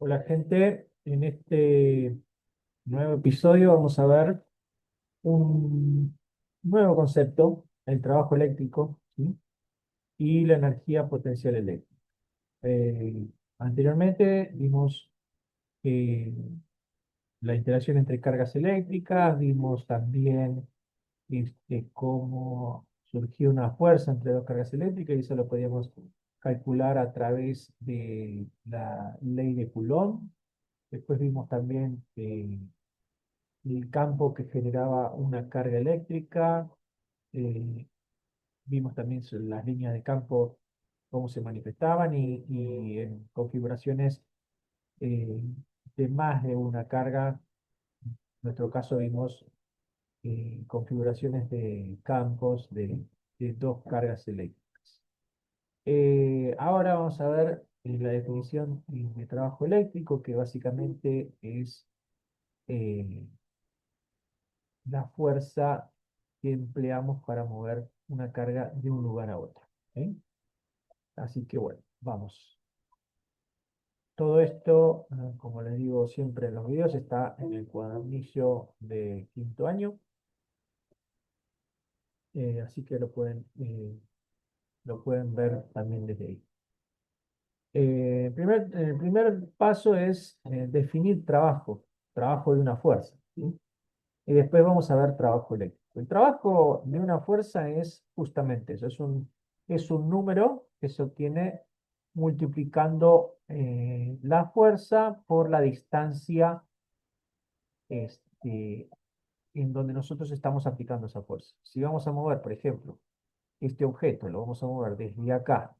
Hola gente, en este nuevo episodio vamos a ver un nuevo concepto, el trabajo eléctrico, ¿sí? Y la energía potencial eléctrica. Anteriormente vimos eh, la interacción entre cargas eléctricas, vimos también cómo surgió una fuerza entre dos cargas eléctricas y eso lo podíamos calcular a través de la ley de Coulomb. Después vimos también el campo que generaba una carga eléctrica. eh, Vimos también las líneas de campo, cómo se manifestaban y en configuraciones eh, de más de una carga. En nuestro caso vimos configuraciones de campos de dos cargas eléctricas. Ahora vamos a ver la definición de trabajo eléctrico, que básicamente es eh, la fuerza que empleamos para mover una carga de un lugar a otro. ¿Sí? Así que bueno, vamos. Todo esto, como les digo siempre en los videos, está en el cuadernillo de quinto año, así que lo pueden ver también desde ahí. El primer paso es definir trabajo de una fuerza. ¿Sí? Y después vamos a ver trabajo eléctrico. El trabajo de una fuerza es justamente eso, es un número que se obtiene multiplicando la fuerza por la distancia este, en donde nosotros estamos aplicando esa fuerza. Si vamos a mover, por ejemplo, este objeto, lo vamos a mover desde acá,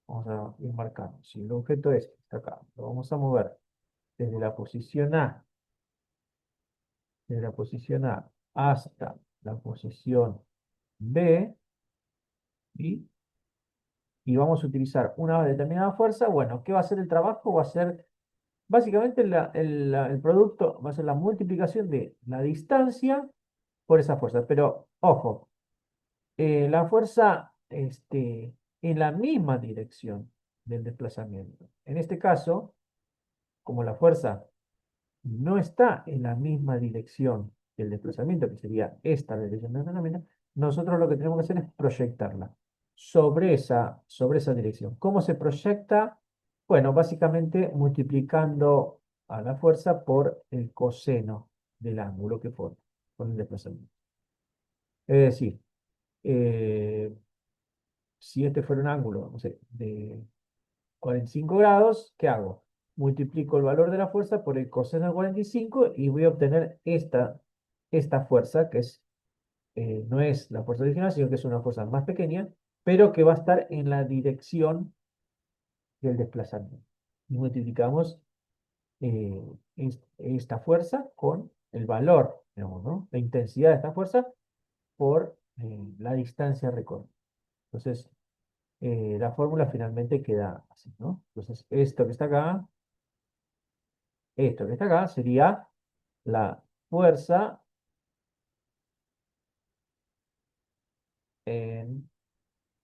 vamos a ir marcando. Si el objeto está acá, lo vamos a mover desde la posición A, desde la posición A hasta la posición B, ¿sí? Y vamos a utilizar una determinada fuerza, bueno, ¿qué va a ser el trabajo? Va a ser básicamente el producto, va a ser la multiplicación de la distancia por esa fuerza. Pero, ojo, la fuerza en la misma dirección del desplazamiento. En este caso, como la fuerza no está en la misma dirección del desplazamiento, que sería esta dirección del desplazamiento, nosotros lo que tenemos que hacer es proyectarla sobre esa dirección. ¿Cómo se proyecta? Bueno, básicamente multiplicando a la fuerza por el coseno del ángulo que forma con el desplazamiento. Es decir, eh, si este fuera un ángulo, no sé, de 45 grados, ¿qué hago? Multiplico el valor de la fuerza por el coseno de 45 y voy a obtener esta fuerza, que no es la fuerza original, sino que es una fuerza más pequeña, pero que va a estar en la dirección del desplazamiento. Y multiplicamos esta fuerza con el valor, digamos, ¿no? La intensidad de esta fuerza por la distancia recorrida. Entonces, la fórmula finalmente queda así, ¿no? Entonces, esto que está acá sería la fuerza en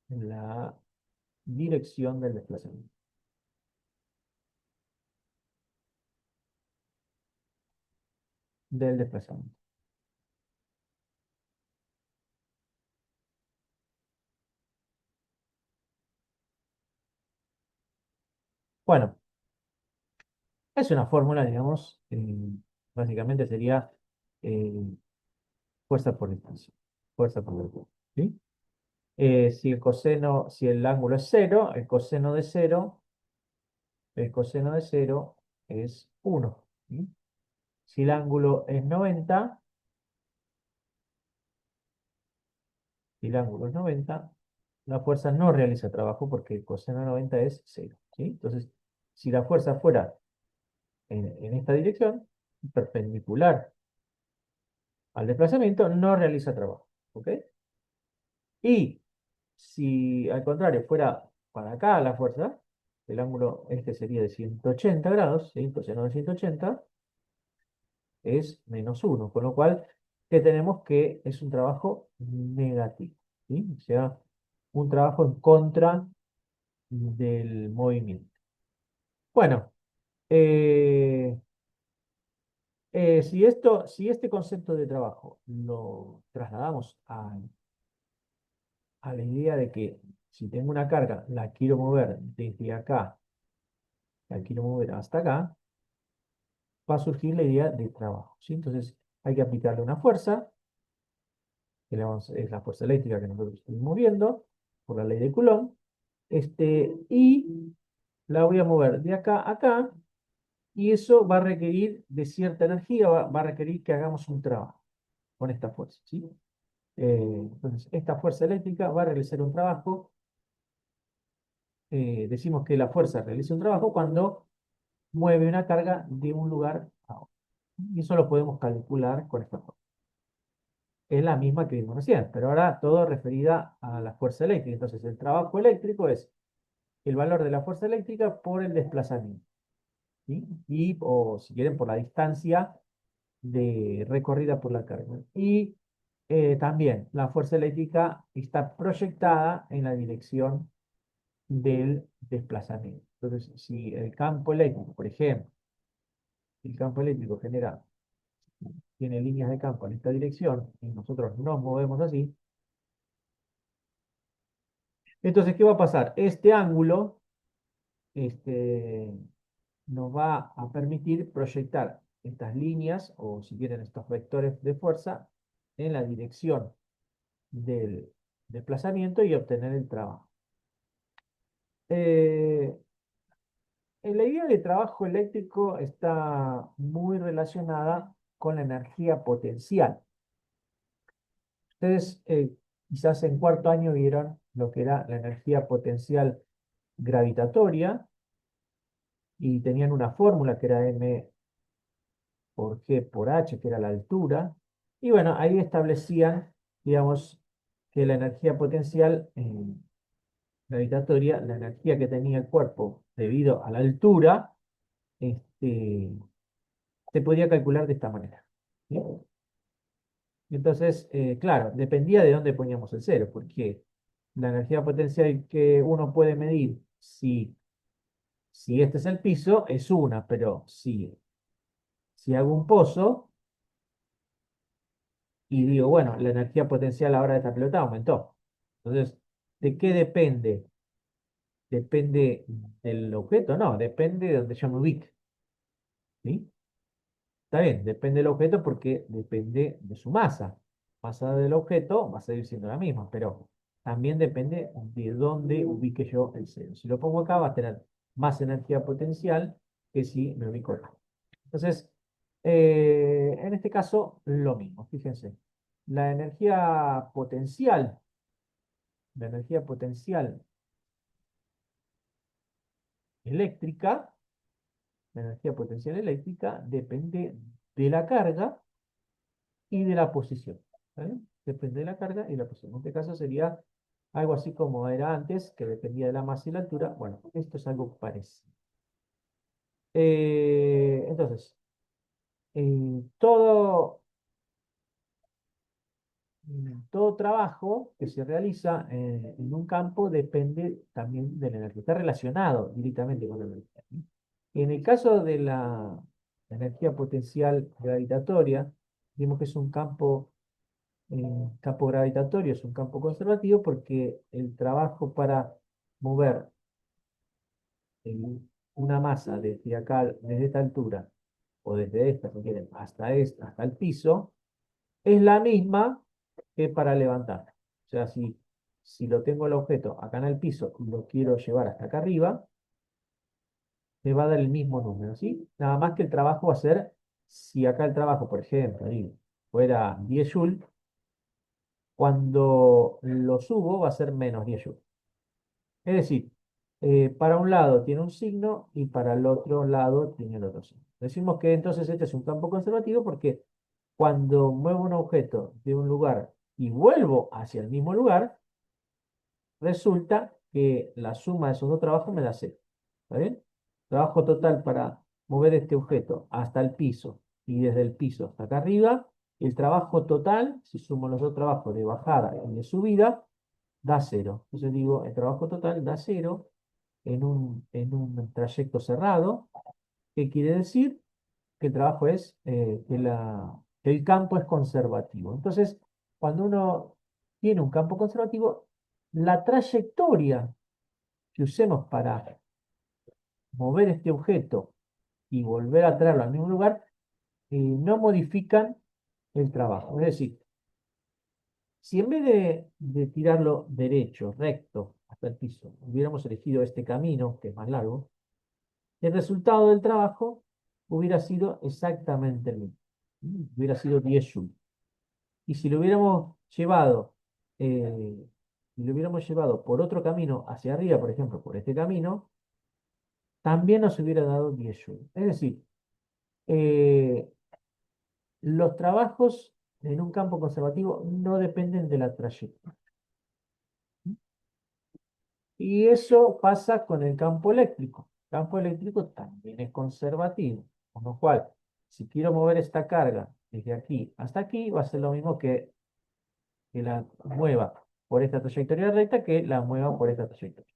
la dirección del desplazamiento. Del desplazamiento. Bueno, es una fórmula, digamos, básicamente sería eh, fuerza por distancia. Fuerza por distancia. ¿Sí? Si el ángulo es cero, el coseno de cero es 1. ¿Sí? Si el ángulo es 90, si el ángulo es 90, la fuerza no realiza trabajo porque el coseno de 90 es cero. ¿Sí? Entonces, si la fuerza fuera en esta dirección, perpendicular al desplazamiento, no realiza trabajo. ¿Ok? Y si al contrario fuera para acá la fuerza, el ángulo este sería de 180 grados, ¿sí? Coseno de 180 es -1, con lo cual, ¿qué tenemos? Que es un trabajo negativo, ¿sí? O sea, un trabajo en contra del movimiento. Bueno, Eh, si este concepto de trabajo lo trasladamos a la idea de que si tengo una carga, la quiero mover desde acá, la quiero mover hasta acá, va a surgir la idea de trabajo, ¿sí? Entonces hay que aplicarle una fuerza, es la fuerza eléctrica que nosotros estamos viendo, por la ley de Coulomb, y la voy a mover de acá a acá, y eso va a requerir de cierta energía, va a requerir que hagamos un trabajo con esta fuerza, ¿sí? Entonces, esta fuerza eléctrica va a realizar un trabajo. Decimos que la fuerza realiza un trabajo cuando mueve una carga de un lugar a otro. Y eso lo podemos calcular con esta forma. Es la misma que vimos recién, pero ahora todo referida a la fuerza eléctrica. Entonces, el trabajo eléctrico es el valor de la fuerza eléctrica por el desplazamiento, ¿sí? Y, o si quieren, por la distancia de recorrida por la carga. Y también la fuerza eléctrica está proyectada en la dirección del desplazamiento. Entonces, si el campo eléctrico, por ejemplo, el campo eléctrico generado tiene líneas de campo en esta dirección y nosotros nos movemos así, entonces, ¿qué va a pasar? Este ángulo este, nos va a permitir proyectar estas líneas, o si quieren estos vectores de fuerza, en la dirección del desplazamiento y obtener el trabajo. Eh, la idea de trabajo eléctrico está muy relacionada con la energía potencial. Ustedes quizás en cuarto año vieron lo que era la energía potencial gravitatoria y tenían una fórmula que era M por G por H, que era la altura. Y bueno, ahí establecían, digamos, que la energía potencial gravitatoria, la energía que tenía el cuerpo debido a la altura, este, se podía calcular de esta manera, ¿sí? Entonces, claro, dependía de dónde poníamos el cero, porque la energía potencial que uno puede medir, si este es el piso, es una, pero si hago un pozo y digo, bueno, la energía potencial ahora de esta pelota aumentó. Entonces, ¿de qué depende? ¿Depende del objeto? No, depende de donde yo me ubique, ¿sí? Está bien, depende del objeto porque depende de su masa. Masa del objeto va a seguir siendo la misma, pero también depende de dónde ubique yo el cero. Si lo pongo acá, va a tener más energía potencial que si me ubico acá. Entonces, en este caso, lo mismo. Fíjense, la energía potencial, la energía potencial eléctrica, la energía potencial eléctrica depende de la carga y de la posición. ¿Vale? Depende de la carga y la posición. En este caso sería algo así como era antes, que dependía de la masa y la altura. Bueno, esto es algo parecido. Entonces, todo, todo trabajo que se realiza en un campo depende también de la energía. Está relacionado directamente con la energía, ¿sí? En el caso de la energía potencial gravitatoria, vimos que es un campo gravitatorio, es un campo conservativo porque el trabajo para mover una masa desde acá, desde esta altura, o desde esta, si quieren, hasta el piso, es la misma que para levantar. O sea, si lo tengo el objeto acá en el piso y lo quiero llevar hasta acá arriba, me va a dar el mismo número, ¿sí? Nada más que el trabajo va a ser, si acá el trabajo, por ejemplo, digo, fuera 10 joules, cuando lo subo va a ser menos 10 joules. Es decir, para un lado tiene un signo y para el otro lado tiene el otro signo. Decimos que entonces este es un campo conservativo porque cuando muevo un objeto de un lugar y vuelvo hacia el mismo lugar, resulta que la suma de esos dos trabajos me da cero. ¿Está bien? Trabajo total para mover este objeto hasta el piso y desde el piso hasta acá arriba. El trabajo total, si sumo los dos trabajos de bajada y de subida, da cero. Entonces digo, el trabajo total da cero en un trayecto cerrado, ¿Qué quiere decir? Que el trabajo es, que el campo es conservativo. Entonces, cuando uno tiene un campo conservativo, la trayectoria que usemos para mover este objeto y volver a traerlo al mismo lugar, no modifican el trabajo. Es decir, si en vez de tirarlo derecho, recto, hasta el piso, hubiéramos elegido este camino, que es más largo, el resultado del trabajo hubiera sido exactamente el mismo. Hubiera sido 10 joules. Y eh, si lo hubiéramos llevado por otro camino hacia arriba, por ejemplo, por este camino, también nos hubiera dado 10 joules. Es decir, eh, los trabajos en un campo conservativo no dependen de la trayectoria. Y eso pasa con el campo eléctrico. El campo eléctrico también es conservativo, con lo cual, si quiero mover esta carga desde aquí hasta aquí, va a ser lo mismo que la mueva por esta trayectoria recta que la mueva por esta trayectoria.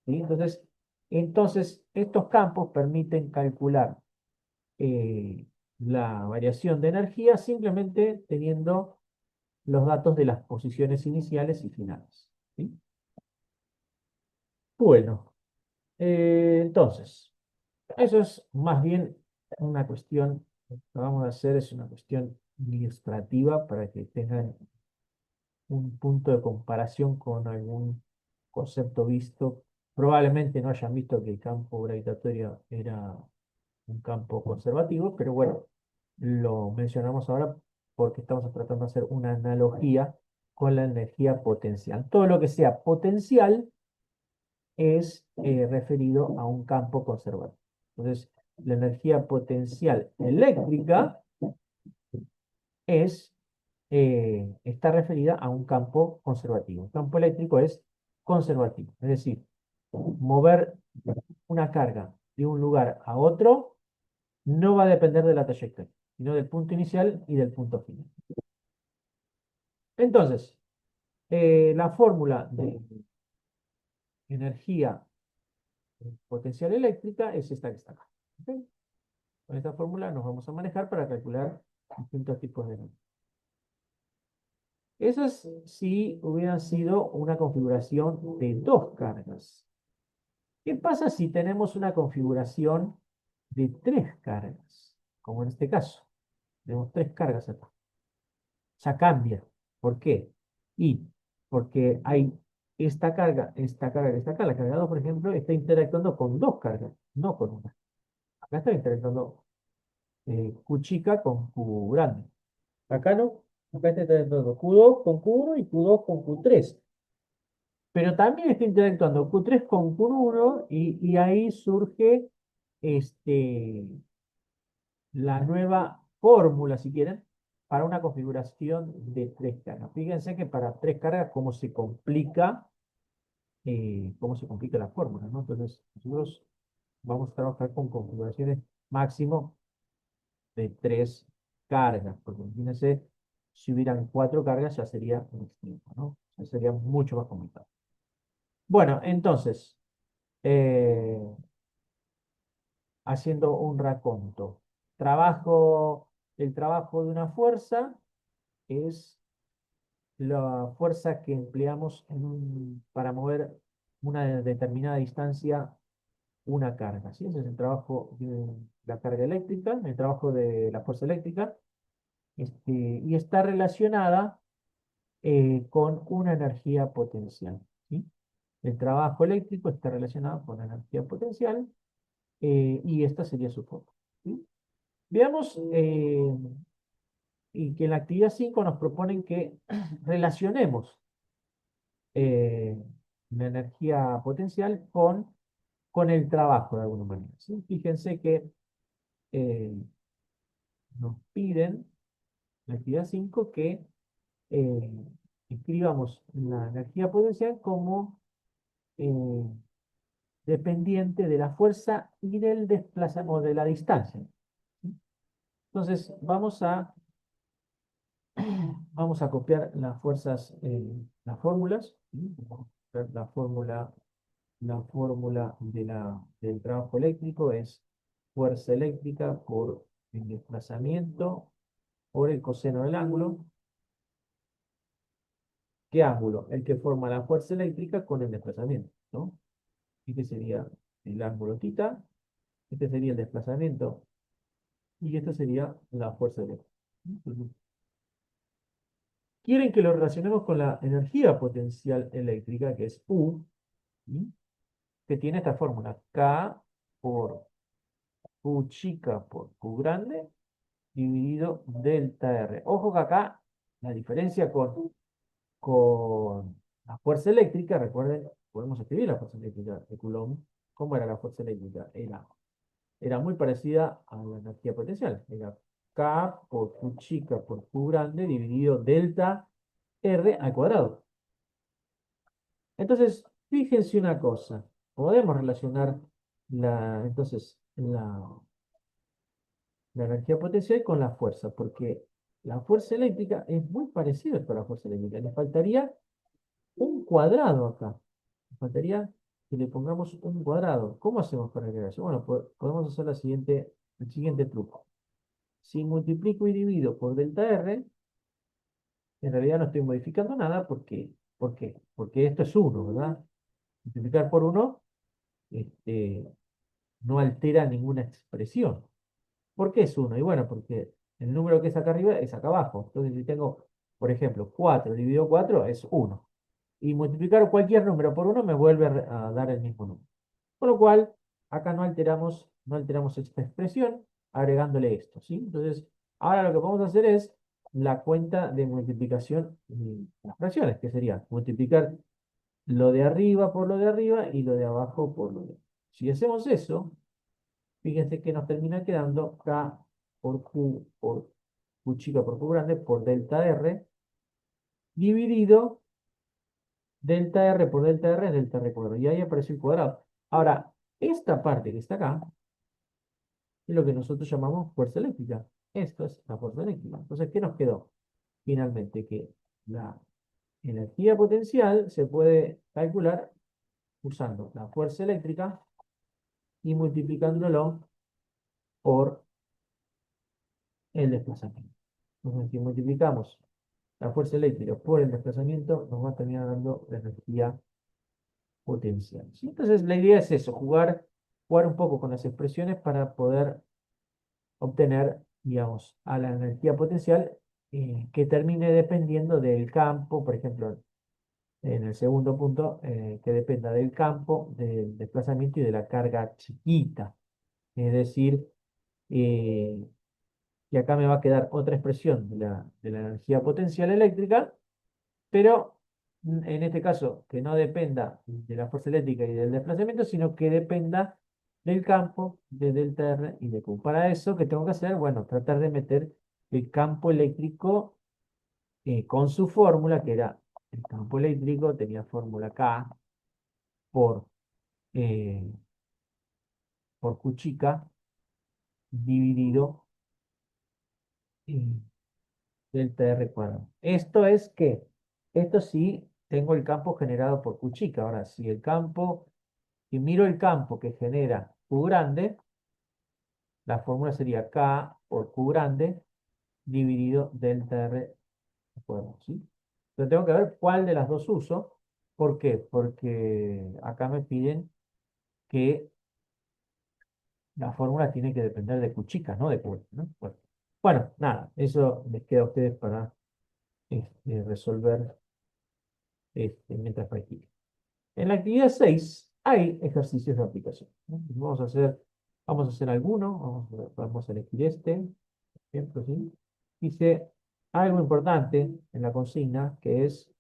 ¿Sí? Entonces, estos campos permiten calcular eh, la variación de energía simplemente teniendo los datos de las posiciones iniciales y finales. ¿Sí? Bueno, entonces, eso es más bien una cuestión, lo que vamos a hacer es una cuestión ilustrativa para que tengan un punto de comparación con algún concepto visto. Probablemente no hayan visto que el campo gravitatorio era un campo conservativo, pero bueno, lo mencionamos ahora porque estamos tratando de hacer una analogía con la energía potencial. Todo lo que sea potencial es referido a un campo conservador. Entonces, la energía potencial eléctrica está referida a un campo conservativo. El campo eléctrico es conservativo, es decir, mover una carga de un lugar a otro no va a depender de la trayectoria, sino del punto inicial y del punto final. Entonces, la fórmula de energía potencial eléctrica es esta que está acá. ¿Ok? Con esta fórmula nos vamos a manejar para calcular distintos tipos de energía. Esas sí hubieran sido una configuración de dos cargas. ¿Qué pasa si tenemos una configuración de tres cargas? Como en este caso. Tenemos tres cargas acá. Ya cambia. ¿Por qué? Y porque hay esta carga, esta carga, esta carga. La carga 2, por ejemplo, está interactuando con dos cargas, no con una. Acá está interactuando Q chica con Q grande. Acá no. Acá está interactuando Q2 con Q1 y Q2 con Q3. Pero también está interactuando Q3 con Q1 y ahí surge este, la nueva fórmula, si quieren, para una configuración de tres cargas. Fíjense que para tres cargas, cómo se complica la fórmula, ¿no? Entonces, nosotros vamos a trabajar con configuraciones máximo de tres cargas, porque imagínense, si hubieran cuatro cargas ya sería un extremo, ¿no? Ya sería mucho más complicado. Bueno, entonces, eh, haciendo un raconto. El trabajo de una fuerza es la fuerza que empleamos para mover una determinada distancia una carga. ¿Sí? Ese es el trabajo de la carga eléctrica, el trabajo de la fuerza eléctrica, y está relacionada con una energía potencial. ¿Sí? El trabajo eléctrico está relacionado con la energía potencial y esta sería su forma. ¿Sí? Veamos y que en la actividad 5 nos proponen que relacionemos eh, la energía potencial con el trabajo de alguna manera. ¿Sí? Fíjense que eh, nos piden en la actividad 5 que eh, escribamos la energía potencial como eh, dependiente de la fuerza y del desplazamiento de la distancia. ¿Sí? Entonces, vamos a copiar las fuerzas, las fórmulas. ¿Sí? Vamos a copiar la fórmula del trabajo eléctrico es fuerza eléctrica por el desplazamiento por el coseno del ángulo. ¿Qué ángulo? El que forma la fuerza eléctrica con el desplazamiento, ¿no? Este sería el ángulo θ, este sería el desplazamiento y esta sería la fuerza eléctrica. Entonces, quieren que lo relacionemos con la energía potencial eléctrica, que es U, ¿sí? Que tiene esta fórmula, K por Q chica por Q grande, dividido delta R. Ojo que acá la diferencia con la fuerza eléctrica, recuerden, podemos escribir la fuerza eléctrica de Coulomb. ¿Cómo era la fuerza eléctrica? Era muy parecida a la energía potencial. Era K por Q chica por Q grande dividido delta R al cuadrado. Entonces, fíjense una cosa. Podemos relacionar la energía potencial con la fuerza, porque la fuerza eléctrica es muy parecida con la fuerza eléctrica. Le faltaría un cuadrado acá. Le faltaría que le pongamos un cuadrado. ¿Cómo hacemos para agregar eso? Bueno, podemos hacer el siguiente truco. Si multiplico y divido por delta R, en realidad no estoy modificando nada porque, ¿por qué? Porque esto es 1, ¿verdad? Multiplicar por 1 no altera ninguna expresión. ¿Por qué es 1? Y bueno, porque el número que es acá arriba es acá abajo. Entonces, si tengo, por ejemplo, 4 dividido 4 es 1. Y multiplicar cualquier número por 1 me vuelve a dar el mismo número. Con lo cual, acá no alteramos esta expresión agregándole esto, ¿sí? Entonces, ahora lo que vamos a hacer es la cuenta de multiplicación de las fracciones, que sería multiplicar lo de arriba por lo de arriba y lo de abajo por lo de abajo. Si hacemos eso, fíjense que nos termina quedando K por Q chica por Q grande por delta R dividido delta R por delta R es delta R cuadrado. Y ahí apareció el cuadrado. Ahora, esta parte que está acá es lo que nosotros llamamos fuerza eléctrica. Esto es la fuerza eléctrica. Entonces, ¿qué nos quedó? Finalmente, que la energía potencial se puede calcular usando la fuerza eléctrica y multiplicándolo por el desplazamiento. Entonces, si multiplicamos la fuerza eléctrica por el desplazamiento, nos va a terminar dando la energía potencial, ¿sí? Entonces, la idea es eso, jugar un poco con las expresiones para poder obtener, digamos, a la energía potencial que termine dependiendo del campo, por ejemplo, en el segundo punto, que dependa del campo, del desplazamiento y de la carga chiquita. Es decir, eh, y acá me va a quedar otra expresión de la energía potencial eléctrica, pero en este caso que no dependa de la fuerza eléctrica y del desplazamiento, sino que dependa del campo de delta R y de Q. Para eso, ¿qué tengo que hacer? Bueno, tratar de meter el campo eléctrico con su fórmula, que era el campo eléctrico, tenía fórmula K por, eh, por Q chica dividido delta R cuadrado. Esto sí tengo el campo generado por Q chica. Ahora, si miro el campo que genera Q grande, la fórmula sería K por Q grande dividido delta R cuadrado, ¿sí? Entonces tengo que ver cuál de las dos uso. ¿Por qué? Porque acá me piden que la fórmula tiene que depender de Q chica, no de Q, ¿no? Bueno, nada, eso les queda a ustedes para resolver mientras practiquen. En la actividad 6 hay ejercicios de aplicación, ¿no? Vamos a hacer alguno, vamos a elegir este, por ejemplo, ¿sí? Dice algo importante en la consigna que es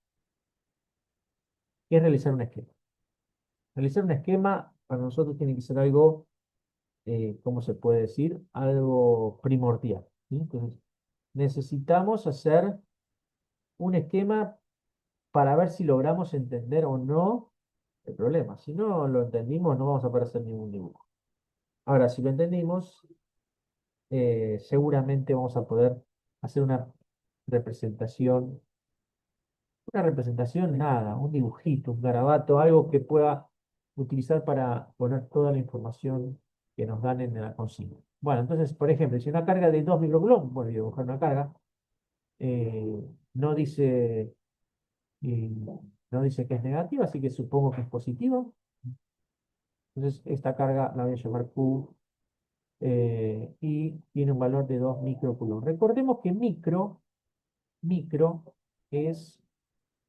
realizar un esquema. Realizar un esquema para nosotros tiene que ser algo, ¿cómo se puede decir? Algo primordial, ¿sí? Entonces, necesitamos hacer un esquema para ver si logramos entender o no el problema. Si no lo entendimos, no vamos a poder hacer ningún dibujo. Ahora, si lo entendimos, seguramente vamos a poder hacer representación, una representación, nada, un dibujito, un garabato, algo que pueda utilizar para poner toda la información que nos dan en la consigna. Bueno, entonces, por ejemplo, si una carga de 2 microcoulomb, bueno, yo voy a buscar una carga, eh, no dice, eh, no dice que es negativa, así que supongo que es positiva. Entonces, esta carga la voy a llamar Q y tiene un valor de 2 microcoulomb. Recordemos que micro es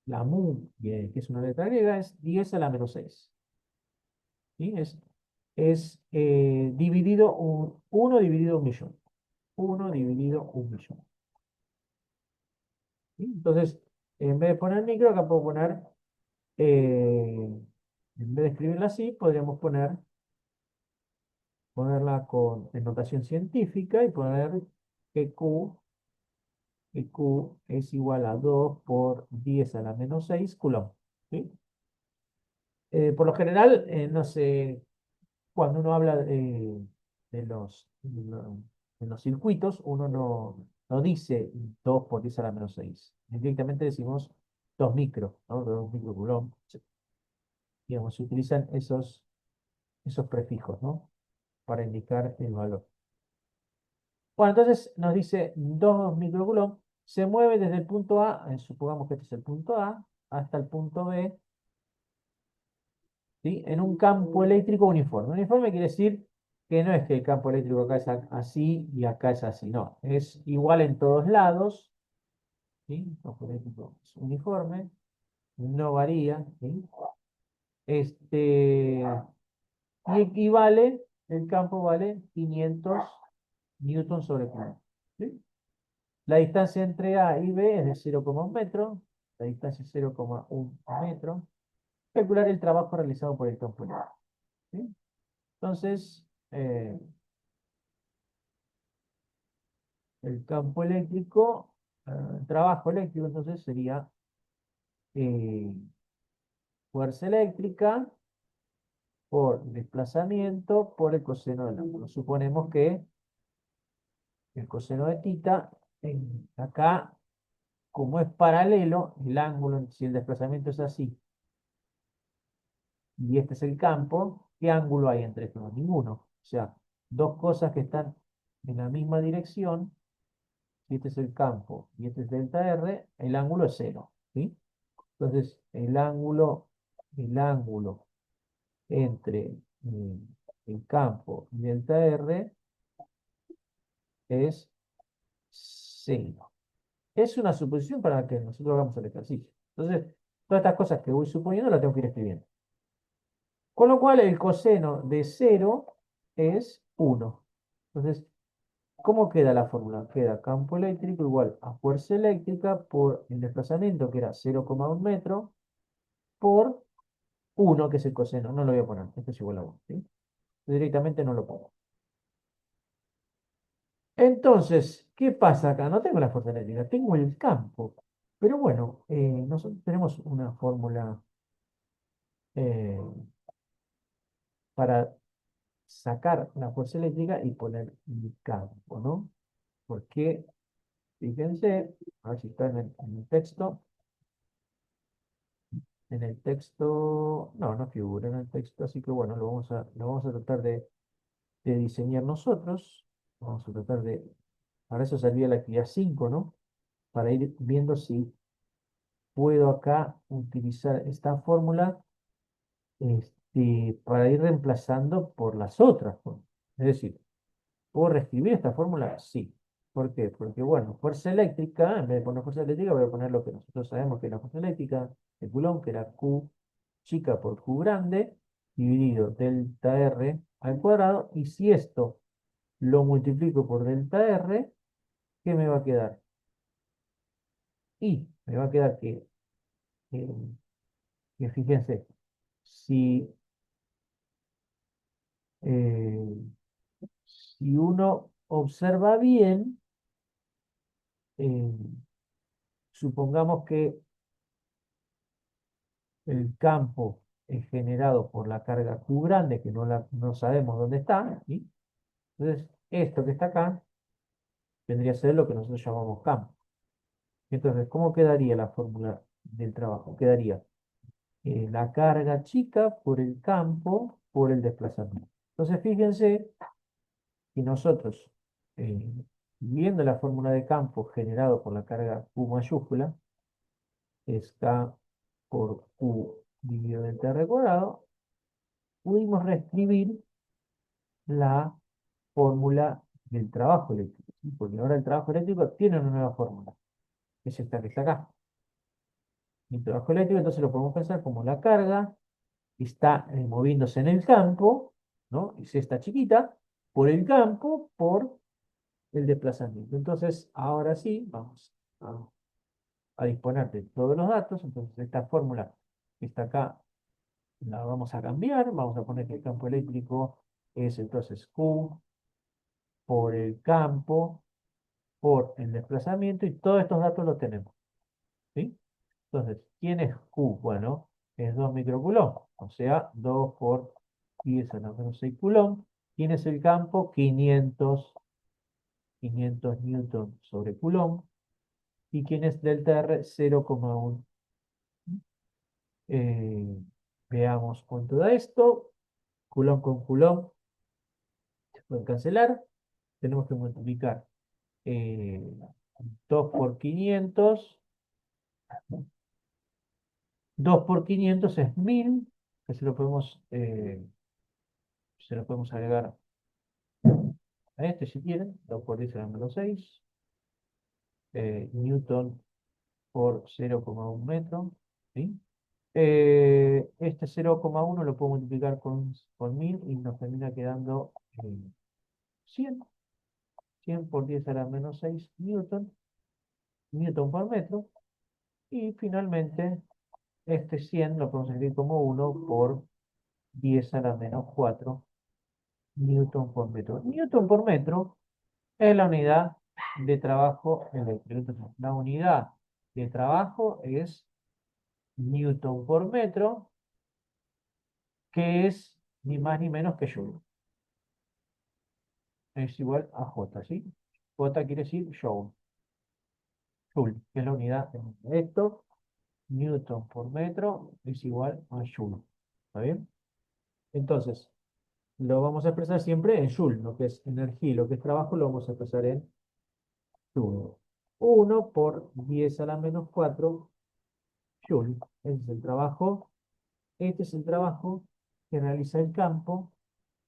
la mu, que es una letra griega, es 10 a la menos 6. ¿Sí? Es dividido 1 dividido 1.000.000. 1 dividido 1.000.000. ¿Sí? Entonces, en vez de poner micro, acá puedo poner, en vez de escribirla así, podríamos ponerla en notación científica y poner que Q es igual a 2 por 10 a la menos 6 coulomb. ¿Sí? Por lo general, no sé, cuando uno habla de los circuitos, uno no dice 2 por 10 a la menos 6. Directamente decimos 2 micro, ¿no? 2 microcoulomb. Digamos, se utilizan esos prefijos, ¿no? Para indicar el valor. Bueno, entonces nos dice 2 microcoulomb, se mueve desde el punto A, supongamos que este es el punto A, hasta el punto B, ¿sí? En un campo eléctrico uniforme. Uniforme quiere decir que no es que el campo eléctrico acá es así y acá es así, no, es igual en todos lados, ¿sí? El campo eléctrico es uniforme, no varía, ¿sí? Este, y equivale, el campo vale 500 newtons sobre Coulomb, ¿sí? La distancia entre A y B es de 0,1 metro, la distancia es 0,1 metro. Calcular el trabajo realizado por el campo eléctrico, ¿sí? Entonces, el campo eléctrico, trabajo eléctrico, entonces sería eh, fuerza eléctrica por desplazamiento por el coseno del ángulo. Suponemos que el coseno de tita, acá, como es paralelo, el ángulo, si el desplazamiento es así, y este es el campo, ¿qué ángulo hay entre estos? Ninguno. O sea, dos cosas que están en la misma dirección, si este es el campo y este es delta R, el ángulo es cero, ¿sí? Entonces, el ángulo entre el campo y delta R es cero. Es una suposición para que nosotros hagamos el ejercicio. Entonces, todas estas cosas que voy suponiendo las tengo que ir escribiendo. Con lo cual, el coseno de cero es 1. Entonces, ¿cómo queda la fórmula? Queda campo eléctrico igual a fuerza eléctrica por el desplazamiento, que era 0,1 metro, por 1, que es el coseno. No lo voy a poner, esto es igual a 1. ¿Sí? Directamente no lo pongo. Entonces, ¿qué pasa acá? No tengo la fuerza eléctrica, tengo el campo. Pero bueno, nosotros tenemos una fórmula eh, para sacar la fuerza eléctrica y poner el campo, ¿no? Porque, fíjense, a ver si está en el texto. En el texto, no figura en el texto, así que bueno, lo vamos a tratar de diseñar nosotros. Vamos a tratar de, para eso servía la actividad 5, ¿no? Para ir viendo si puedo acá utilizar esta fórmula para ir reemplazando por las otras fórmulas. Es decir, ¿puedo reescribir esta fórmula? Sí. ¿Por qué? Porque, bueno, fuerza eléctrica, en vez de poner fuerza eléctrica, voy a poner lo que nosotros sabemos que es la fuerza eléctrica, el Coulomb, que era Q chica por Q grande, dividido delta R al cuadrado, y si esto lo multiplico por delta R, ¿qué me va a quedar? Y me va a quedar eh, que fíjense, si, eh, si uno observa bien, eh, supongamos que el campo es generado por la carga Q grande, que no sabemos dónde está, ¿sí? Entonces, esto que está acá vendría a ser lo que nosotros llamamos campo. Entonces, ¿cómo quedaría la fórmula del trabajo? Quedaría la carga chica por el campo por el desplazamiento. Entonces, fíjense que nosotros, eh, viendo la fórmula de campo generado por la carga Q mayúscula, está por Q dividido en T cuadrado, pudimos reescribir la fórmula del trabajo eléctrico, ¿sí? Porque ahora el trabajo eléctrico tiene una nueva fórmula, que es esta que está acá. El trabajo eléctrico, entonces lo podemos pensar como la carga que está moviéndose en el campo, ¿no? Es esta chiquita, por el campo, por el desplazamiento. Entonces, ahora sí, vamos a disponer de todos los datos. Entonces, esta fórmula que está acá la vamos a cambiar. Vamos a poner que el campo eléctrico es entonces Q por el campo, por el desplazamiento, y todos estos datos los tenemos, ¿sí? Entonces, ¿quién es Q? Bueno, es 2 microcoulomb, o sea, 2 por 10 a la menos 6 coulomb. ¿Quién es el campo? 500 newton sobre coulomb. ¿Y quién es delta R? 0,1. Eh, veamos cuánto da esto. Coulomb con coulomb se pueden cancelar. Tenemos que multiplicar 2 por 500. 2 por 500 es 1000, que se lo podemos agregar a este si quieren. 2 por 10 a la menos 6. Newton por 0,1 metro. ¿Sí? Este 0,1 lo puedo multiplicar con 1000 y nos termina quedando 100. 100 por 10 a la menos 6 Newton por metro. Y finalmente, este 100 lo podemos escribir como 1 por 10 a la menos 4 Newton por metro. Newton por metro es la unidad de trabajo eléctrico. Entonces, la unidad de trabajo es Newton por metro, que es ni más ni menos que Joule. Es igual a J, ¿sí? J quiere decir Joule. Joule, que es la unidad de esto. Newton por metro es igual a Joule. ¿Está bien? Entonces, lo vamos a expresar siempre en Joule, lo que es energía y lo que es trabajo, lo vamos a expresar en Joule. 1 por 10 a la menos 4 Joule. Ese es el trabajo. Este es el trabajo que realiza el campo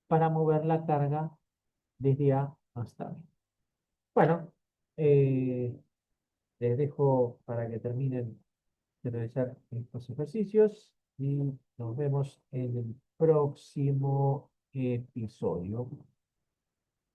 para mover la carga desde A hasta B. Bueno, eh, les dejo para que terminen de realizar estos ejercicios y nos vemos en el próximo episodio.